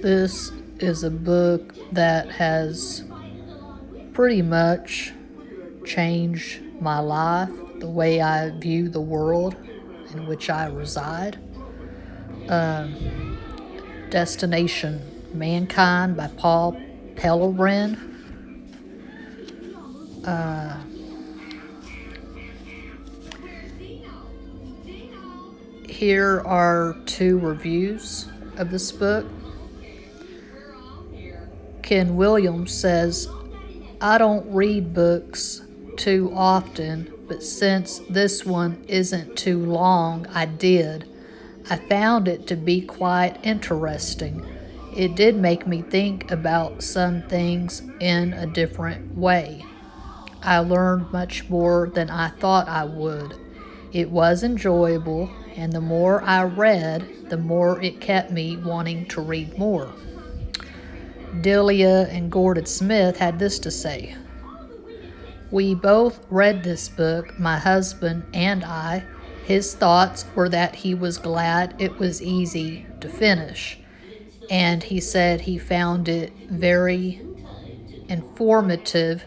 This is a book that has pretty much changed my life, the way I view the world in which I reside. Destination Mankind by Paul Pellerin. Here are 2 reviews of this book. Ken Williams says, I don't read books too often, but since this one isn't too long, I did. I found it to be quite interesting. It did make me think about some things in a different way. I learned much more than I thought I would. It was enjoyable, and the more I read, the more it kept me wanting to read more. Delia and Gordon Smith had this to say. We both read this book, my husband and I. His thoughts were that he was glad it was easy to finish, and he said he found it very informative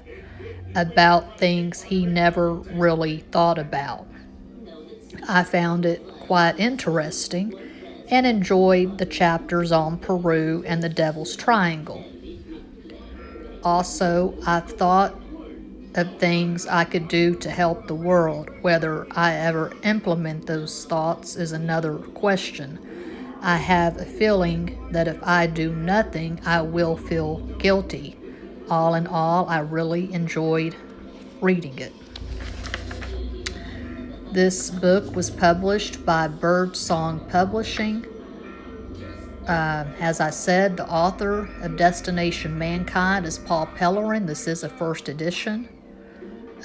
about things he never really thought about. I found it quite interesting and enjoyed the chapters on Peru and the Devil's Triangle. Also, I've thought of things I could do to help the world. Whether I ever implement those thoughts is another question. I have a feeling that if I do nothing, I will feel guilty. All in all, I really enjoyed reading it. This book was published by Birdsong Publishing. As I said, the author of Destination Mankind is Paul Pellerin. This is a first edition.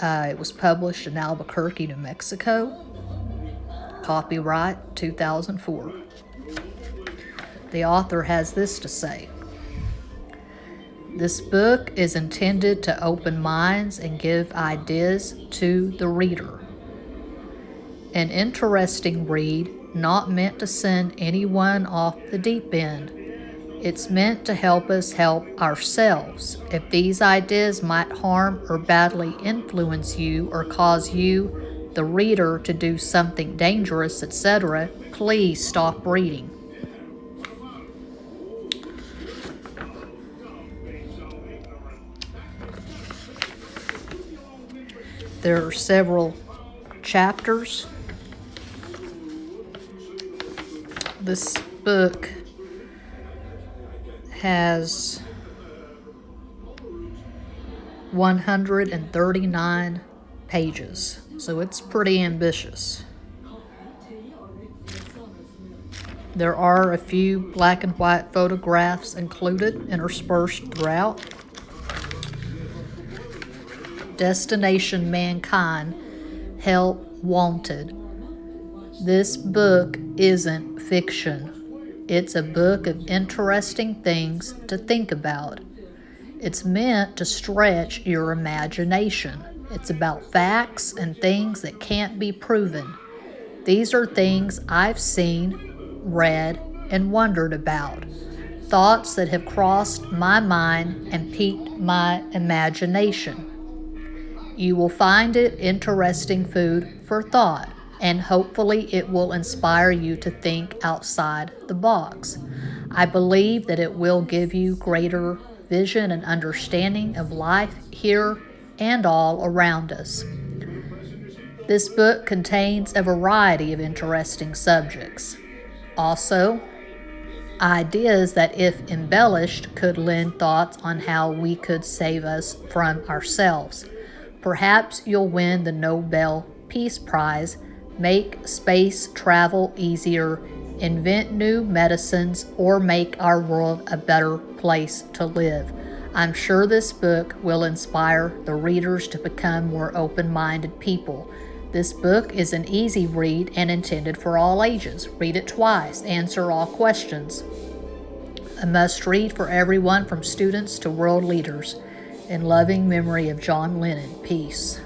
It was published in Albuquerque, New Mexico. Copyright 2004. The author has this to say. This book is intended to open minds and give ideas to the reader. An interesting read, not meant to send anyone off the deep end. It's meant to help us help ourselves. If these ideas might harm or badly influence you or cause you, the reader, to do something dangerous, etc., please stop reading. There are several chapters. This book has 139 pages, so it's pretty ambitious. There are a few black and white photographs included, interspersed throughout. Destination Mankind, Help Wanted. This book isn't fiction. It's a book of interesting things to think about. It's meant to stretch your imagination. It's about facts and things that can't be proven. These are things I've seen, read, and wondered about. Thoughts that have crossed my mind and piqued my imagination. You will find it interesting food for thought, and hopefully it will inspire you to think outside the box. I believe that it will give you greater vision and understanding of life here and all around us. This book contains a variety of interesting subjects. Also, ideas that, if embellished, could lend thoughts on how we could save us from ourselves. Perhaps you'll win the Nobel Peace Prize, make space travel easier, invent new medicines, or make our world a better place to live. I'm sure this book will inspire the readers to become more open-minded people. This book is an easy read and intended for all ages. Read it twice. Answer all questions. A must-read for everyone from students to world leaders. In loving memory of John Lennon. Peace.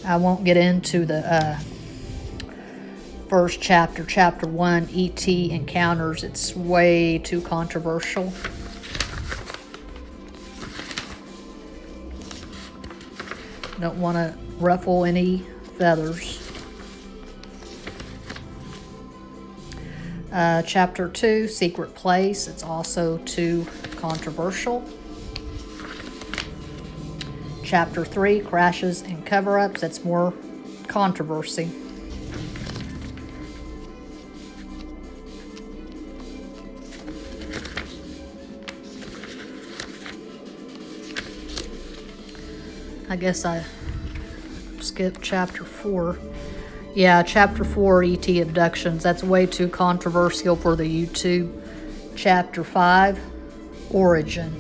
I won't get into the first chapter, chapter 1, E.T. encounters. It's way too controversial. Don't want to ruffle any feathers. Chapter 2, Secret Place. It's also too controversial. Chapter 3, Crashes and Cover-Ups. That's more controversy. I guess I skipped chapter 4. Yeah, chapter 4, E.T. abductions. That's way too controversial for the YouTube. Chapter 5, Origin.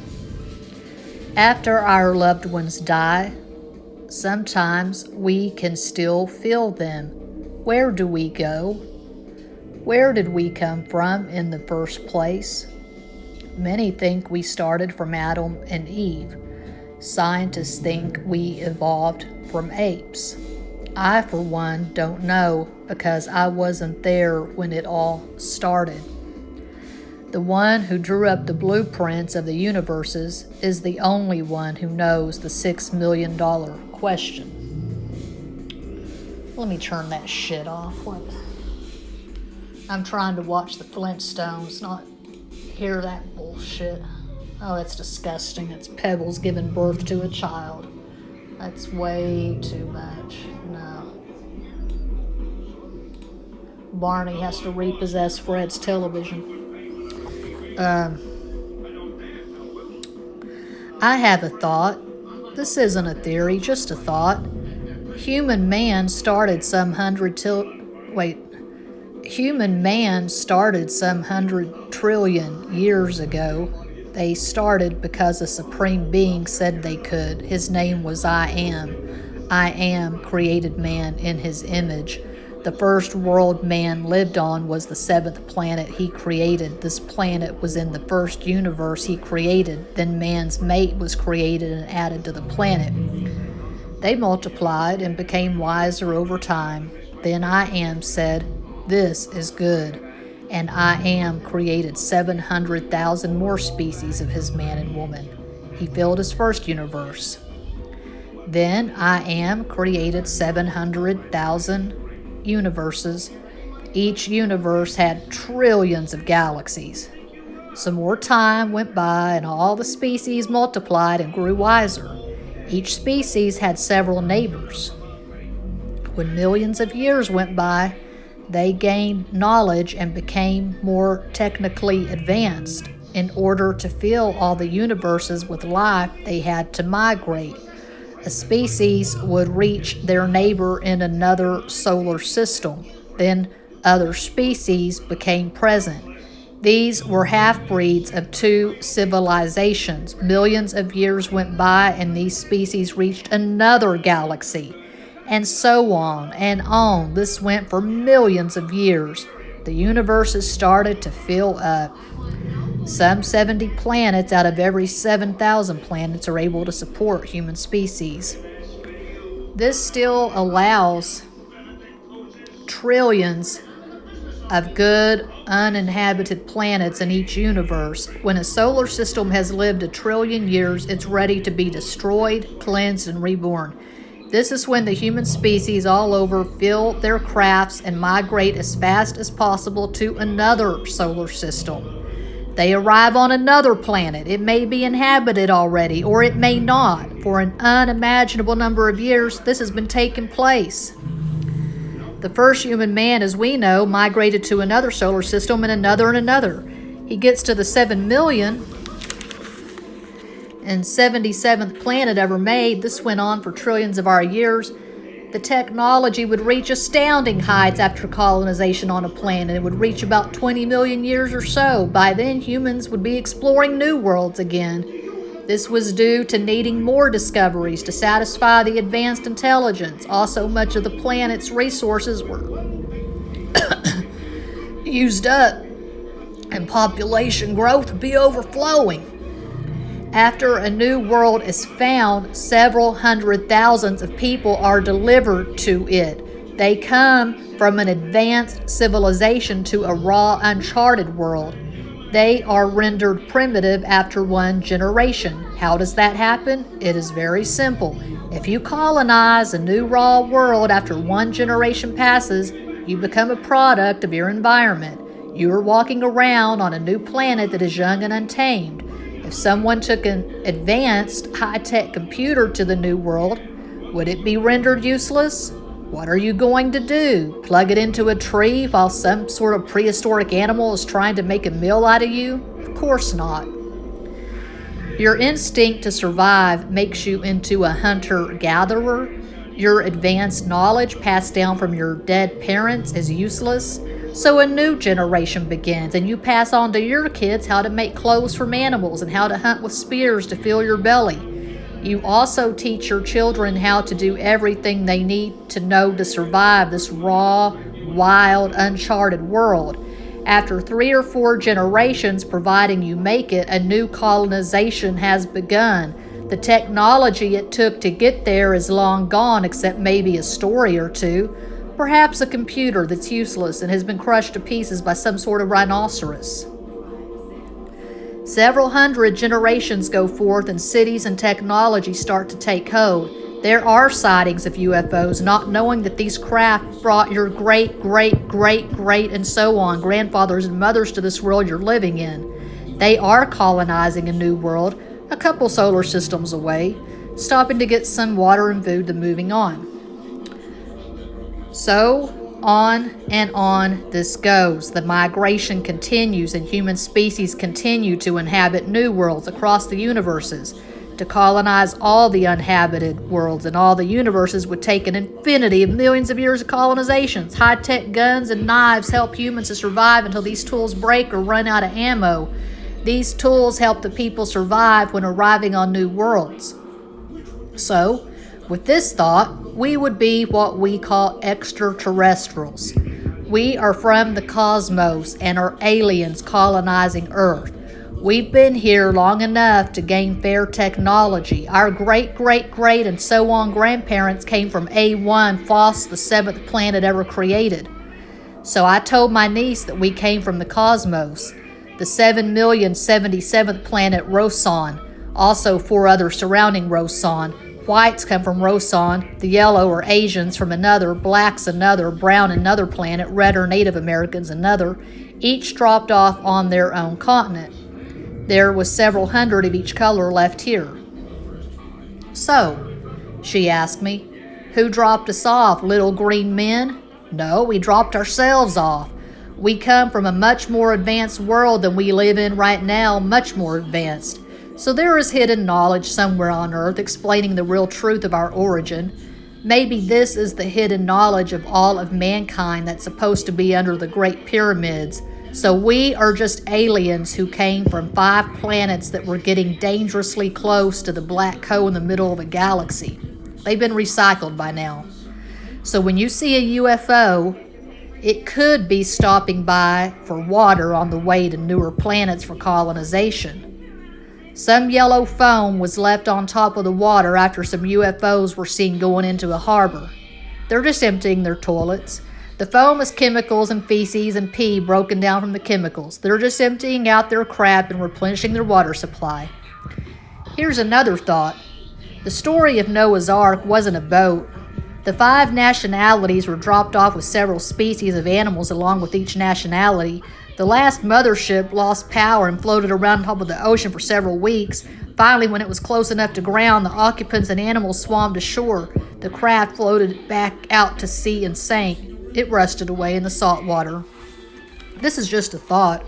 After our loved ones die, sometimes we can still feel them. Where do we go? Where did we come from in the first place? Many think we started from Adam and Eve. Scientists think we evolved from apes. I, for one, don't know because I wasn't there when it all started. The one who drew up the blueprints of the universes is the only one who knows the $6 million question. Let me turn that shit off. What? I'm trying to watch the Flintstones, not hear that bullshit. Oh, that's disgusting. It's Pebbles giving birth to a child. That's way too much. No. Barney has to repossess Fred's television. I have a thought. This isn't a theory, just a thought. Human man started some 100 trillion years ago. They started because a supreme being said they could. His name was I Am. I Am created man in his image. The first world man lived on was the 7th planet he created. This planet was in the first universe he created. Then man's mate was created and added to the planet. They multiplied and became wiser over time. Then I Am said, "This is good." And I Am created 700,000 more species of his man and woman. He filled his first universe. Then I Am created 700,000 universes. Each universe had trillions of galaxies. Some more time went by and all the species multiplied and grew wiser. Each species had several neighbors. When millions of years went by, they gained knowledge and became more technically advanced. In order to fill all the universes with life, they had to migrate. A species would reach their neighbor in another solar system. Then other species became present. These were half-breeds of two civilizations. Millions of years went by and these species reached another galaxy. And so on and on. This went for millions of years. The universes started to fill up. Some 70 planets out of every 7,000 planets are able to support human species. This still allows trillions of good, uninhabited planets in each universe. When a solar system has lived 1 trillion years, it's ready to be destroyed, cleansed, and reborn. This is when the human species all over fill their crafts and migrate as fast as possible to another solar system. They arrive on another planet. It may be inhabited already, or it may not. For an unimaginable number of years, this has been taking place. The first human man, as we know, migrated to another solar system and another and another. He gets to the 7 million and 77th planet ever made. This went on for trillions of our years. The technology would reach astounding heights after colonization on a planet. It would reach about 20 million years or so. By then, humans would be exploring new worlds again. This was due to needing more discoveries to satisfy the advanced intelligence. Also, much of the planet's resources were used up, and population growth would be overflowing. After a new world is found, several hundred thousands of people are delivered to it. They come from an advanced civilization to a raw, uncharted world. They are rendered primitive after one generation. How does that happen? It is very simple. If you colonize a new raw world after one generation passes, you become a product of your environment. You are walking around on a new planet that is young and untamed. If someone took an advanced, high-tech computer to the new world, would it be rendered useless? What are you going to do? Plug it into a tree while some sort of prehistoric animal is trying to make a meal out of you? Of course not. Your instinct to survive makes you into a hunter-gatherer. Your advanced knowledge passed down from your dead parents is useless. So a new generation begins, and you pass on to your kids how to make clothes from animals and how to hunt with spears to fill your belly. You also teach your children how to do everything they need to know to survive this raw, wild, uncharted world. After 3 or 4 generations, providing you make it, a new colonization has begun. The technology it took to get there is long gone, except maybe a story or two. Perhaps a computer that's useless and has been crushed to pieces by some sort of rhinoceros. Several hundred generations go forth and cities and technology start to take hold. There are sightings of UFOs, not knowing that these craft brought your great, and so on, grandfathers and mothers to this world you're living in. They are colonizing a new world, a couple solar systems away, stopping to get some water and food, then moving on. So, on and on this goes. The migration continues and human species continue to inhabit new worlds across the universes. To colonize all the uninhabited worlds and all the universes would take an infinity of millions of years of colonizations. High-tech guns and knives help humans to survive until these tools break or run out of ammo. These tools help the people survive when arriving on new worlds. So, with this thought, we would be what we call extraterrestrials. We are from the cosmos and are aliens colonizing Earth. We've been here long enough to gain fair technology. Our great, and so on grandparents came from A1, Phos, the 7th planet ever created. So I told my niece that we came from the cosmos, the 7,077th planet Rosan, also 4 others surrounding Rosan. Whites come from Rosan, the yellow are Asians from another, blacks another, brown another planet, red are Native Americans another, each dropped off on their own continent. There was several hundred of each color left here. So, she asked me, who dropped us off, little green men? No, we dropped ourselves off. We come from a much more advanced world than we live in right now, much more advanced. So there is hidden knowledge somewhere on Earth explaining the real truth of our origin. Maybe this is the hidden knowledge of all of mankind that's supposed to be under the Great Pyramids. So we are just aliens who came from 5 planets that were getting dangerously close to the black hole in the middle of a galaxy. They've been recycled by now. So when you see a UFO, it could be stopping by for water on the way to newer planets for colonization. Some yellow foam was left on top of the water after some UFOs were seen going into a harbor. They're just emptying their toilets. The foam is chemicals and feces and pee broken down from the chemicals. They're just emptying out their crap and replenishing their water supply. Here's another thought. The story of Noah's Ark wasn't a boat. The 5 nationalities were dropped off with several species of animals along with each nationality. The last mothership lost power and floated around top of the ocean for several weeks. Finally, when it was close enough to ground, the occupants and animals swam to shore. The craft floated back out to sea and sank. It rusted away in the salt water. This is just a thought.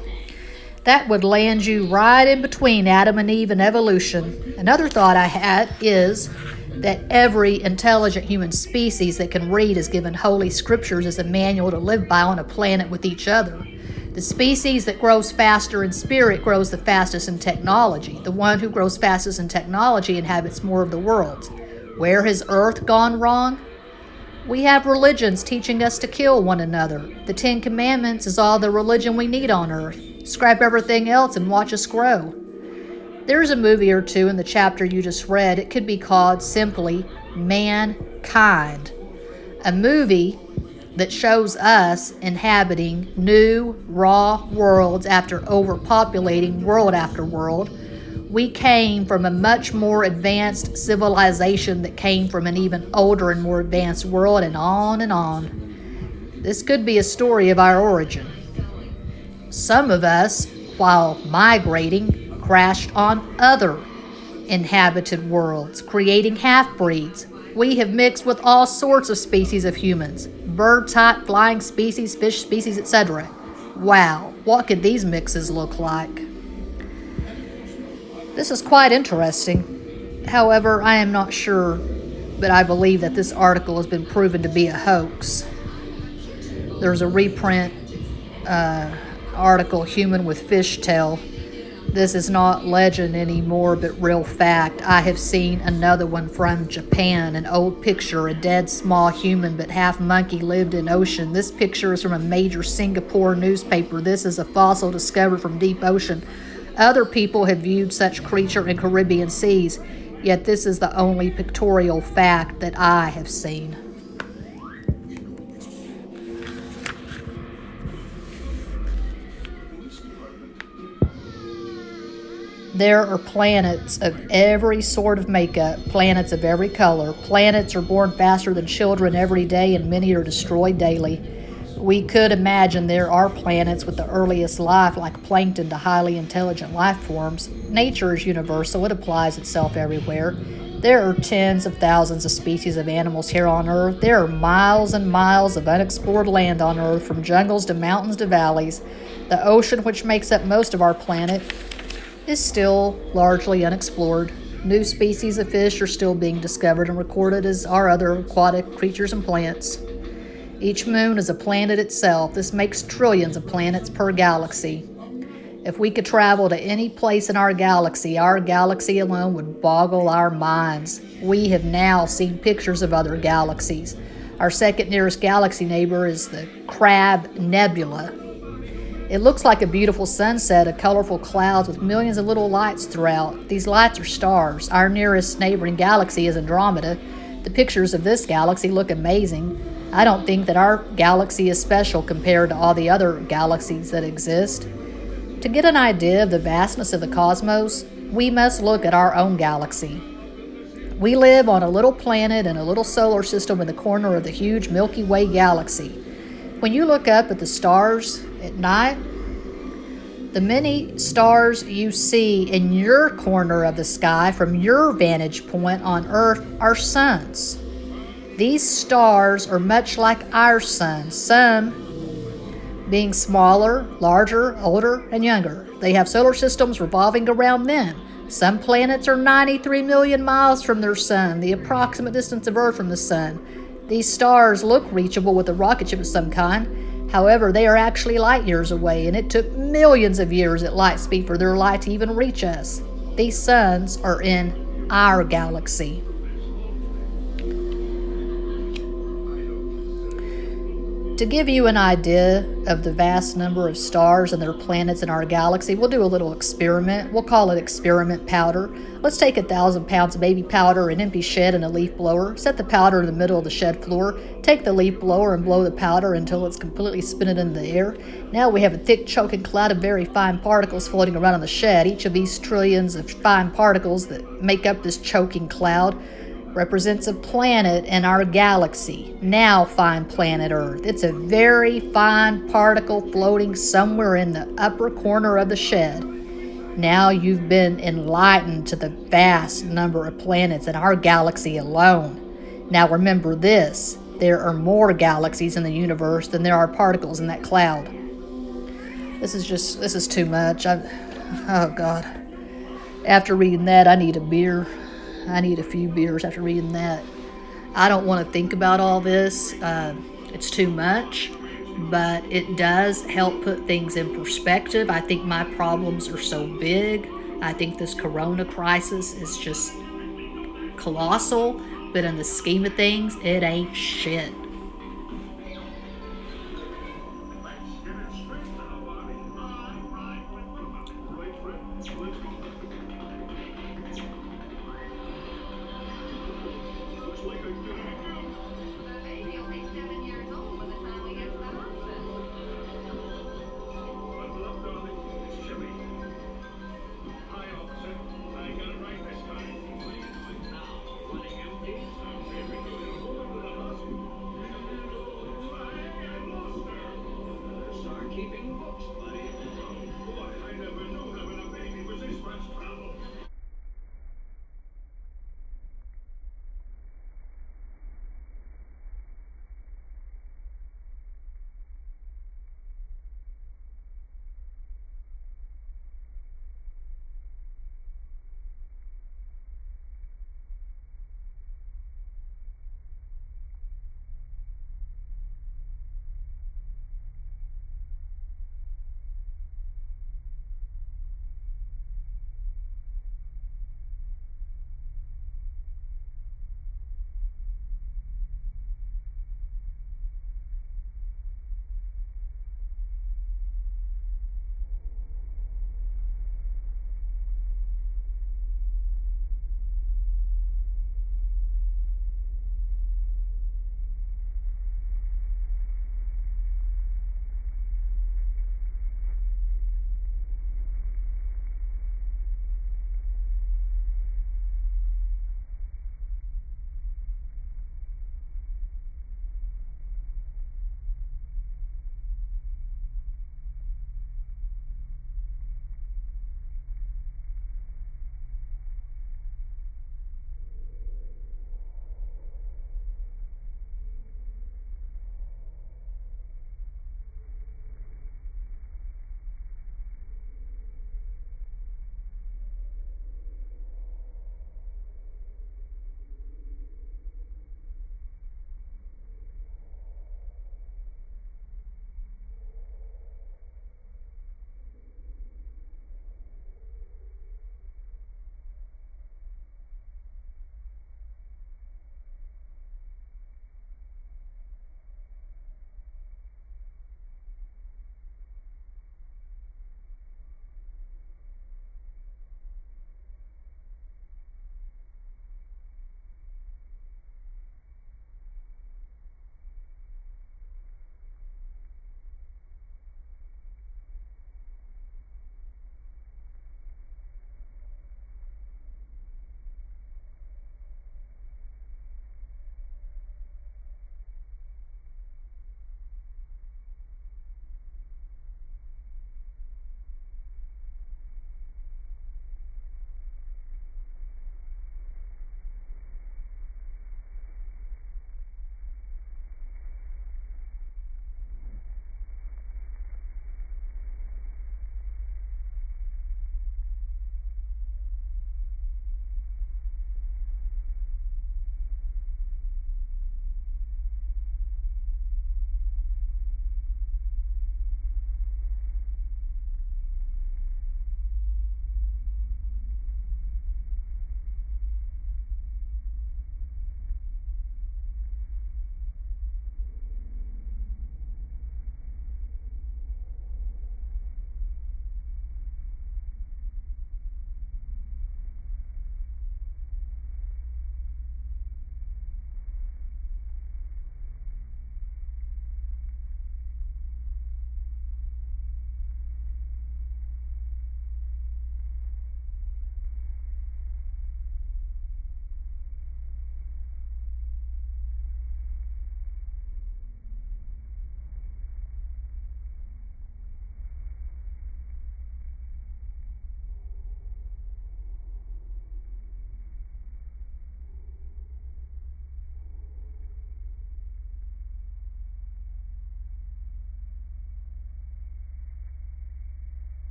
That would land you right in between Adam and Eve and evolution. Another thought I had is that every intelligent human species that can read is given holy scriptures as a manual to live by on a planet with each other. The species that grows faster in spirit grows the fastest in technology. The one who grows fastest in technology inhabits more of the world. Where has Earth gone wrong? We have religions teaching us to kill one another. The 10 Commandments is all the religion we need on Earth. Scrap everything else and watch us grow. There's a movie or two in the chapter you just read. It could be called simply Mankind. A movie that shows us inhabiting new, raw worlds after overpopulating world after world. We came from a much more advanced civilization that came from an even older and more advanced world, and on and on. This could be a story of our origin. Some of us, while migrating, crashed on other inhabited worlds, creating half-breeds. We have mixed with all sorts of species of humans, bird-type, flying species, fish species, etc. Wow, what could these mixes look like? This is quite interesting. However, I am not sure, but I believe that this article has been proven to be a hoax. There's a reprint article, Human with Fishtail. This is not legend anymore, but real fact. I have seen another one from Japan, an old picture, a dead small human but half monkey lived in ocean. This picture is from a major Singapore newspaper. This is a fossil discovered from deep ocean. Other people have viewed such creature in Caribbean seas, yet this is the only pictorial fact that I have seen. There are planets of every sort of makeup, planets of every color. Planets are born faster than children every day, and many are destroyed daily. We could imagine there are planets with the earliest life, like plankton, to highly intelligent life forms. Nature is universal. It applies itself everywhere. There are tens of thousands of species of animals here on Earth. There are miles and miles of unexplored land on Earth, from jungles to mountains to valleys. The ocean, which makes up most of our planet, is still largely unexplored. New species of fish are still being discovered and recorded, as are other aquatic creatures and plants. Each moon is a planet itself. This makes trillions of planets per galaxy. If we could travel to any place in our galaxy alone would boggle our minds. We have now seen pictures of other galaxies. Our second nearest galaxy neighbor is the Crab Nebula. It looks like a beautiful sunset of colorful clouds with millions of little lights throughout. These lights are stars. Our nearest neighboring galaxy is Andromeda. The pictures of this galaxy look amazing. I don't think that our galaxy is special compared to all the other galaxies that exist. To get an idea of the vastness of the cosmos, we must look at our own galaxy. We live on a little planet in a little solar system in the corner of the huge Milky Way galaxy. When you look up at the stars at night, the many stars you see in your corner of the sky from your vantage point on Earth are suns. These stars are much like our sun, some being smaller, larger, older, and younger. They have solar systems revolving around them. Some planets are 93 million miles from their sun, the approximate distance of Earth from the sun. These stars look reachable with a rocket ship of some kind. However, they are actually light years away, and it took millions of years at light speed for their light to even reach us. These suns are in our galaxy. To give you an idea of the vast number of stars and their planets in our galaxy, we'll do a little experiment. We'll call it experiment powder. Let's take 1,000 pounds of baby powder, an empty shed, and a leaf blower. Set the powder in the middle of the shed floor. Take the leaf blower and blow the powder until it's completely spinning in the air. Now we have a thick choking cloud of very fine particles floating around in the shed. Each of these trillions of fine particles that make up this choking cloud represents a planet in our galaxy. Now find planet Earth. It's a very fine particle floating somewhere in the upper corner of the shed. Now you've been enlightened to the vast number of planets in our galaxy alone. Now remember this, there are more galaxies in the universe than there are particles in that cloud. This is too much. Oh God. After reading that, I need a beer. I need a few beers after reading that. I don't want to think about all this. It's too much, but it does help put things in perspective. I think my problems are so big. I think this corona crisis is just colossal, but in the scheme of things, it ain't shit.